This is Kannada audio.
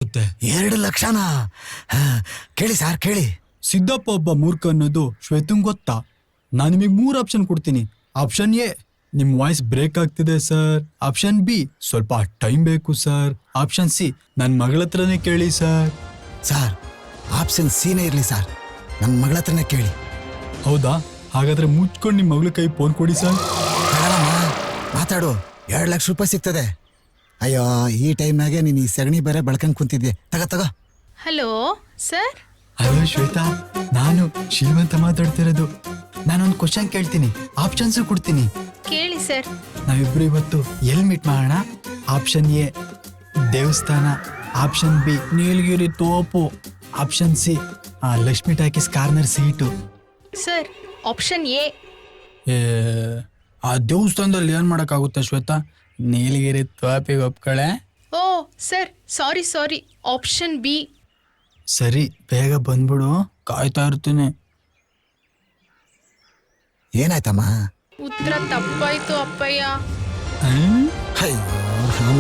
2 ಲಕ್ಷನಾ? ಕೇಳಿ ಸರ್ ಕೇಳಿ. ಸಿದ್ದಪ್ಪ ಒಬ್ಬ ಮೂರ್ಖ ಅನ್ನೋದು ಶ್ವೇತಂಗ್ ಗೊತ್ತಾ? ನಾನು ನಿಮಗೆ 3 ಆಪ್ಷನ್ ಕೊಡ್ತೀನಿ. ಆಪ್ಷನ್ ಎ, ನಿಮ್ ವಾಯ್ಸ್ ಬ್ರೇಕ್ ಆಗ್ತಿದೆ ಸರ್. ಆಪ್ಷನ್ ಬಿ, ಸ್ವಲ್ಪ ಟೈಮ್ ಬೇಕು ಸರ್. ಆಪ್ಷನ್ ಸಿ, ನನ್ನ ಮಗಳ ಹತ್ರನೇ ಕೇಳಿ ಸರ್. ಸರ್ ಆಪ್ಷನ್ ಸಿನೇ ಇರ್ಲಿ ಸರ್, ನನ್ನ ಮಗಳ ಹತ್ರನೇ ಕೇಳಿ. ಹೌದಾ? ಹಾಗಾದ್ರೆ ಮುಚ್ಕೊಂಡು ನಿಮ್ ಮಗಳ ಕೈ ಫೋನ್ ಕೊಡಿ ಸರ್. ಮಾತಾಡು, 2 ಲಕ್ಷ ರೂಪಾಯಿ ಸಿಗ್ತದೆ. ಅಯ್ಯೋ, ಈ ಟೈಮ್ನಾಗೆ ನೀನು ಈ ಸಗಣಿ ಬೇರೆ ಬೆಳ್ಕೊಂಡ್ ಕುಂತಿದ್ದೆ. ತಗೋ. Hello sir. ಹಲೋ ಶ್ವೇತಾ, ನಾನು ಶ್ರೀಮಂತ ಮಾತಾಡ್ತಿರೋದು. ನಾನೊಂದು ಕ್ವಶನ್ ಕೇಳ್ತೀನಿ, ಆಪ್ಷನ್ಸ್ ಕೊಡ್ತೀನಿ. ಕೇಳಿ ಸರ್. ನಾವಿಬ್ರು ಇವತ್ತು ಎಲ್ಲಿ ಮೀಟ್ ಮಾಡೋಣ? ಆಪ್ಷನ್ ಎ ದೇವಸ್ಥಾನ, ಆಪ್ಷನ್ ಬಿ ನೀಲಗಿರಿ ತೋಪು, option C Lakshmi talkies corner seat. Sir option A. ಆ ದೇವಸ್ಥಾನದಲ್ಲಿ ಏನ್ ಮಾಡಕ್ಕಾಗುತ್ತೆ ಶ್ವೇತಾ? ನೀಲಗಿರಿ ತೋಪಿಗೆ ಒಪ್ಕೊಳ್ಳೆ. ಓ ಸರ್, ಸಾರಿ, ಆಪ್ಷನ್ ಬಿ. ಸರಿ, ಬೇಗ ಬಂದ್ಬಿಡು, ಕಾಯ್ತಾ ಇರ್ತೀನಿ. ಏನಾಯ್ತಮ್ಮ? ಉತ್ತರ ತಪ್ಪಾಯ್ತು ಅಪ್ಪಯ್ಯ. ಅಯ್ಯೋ ರಾಮ.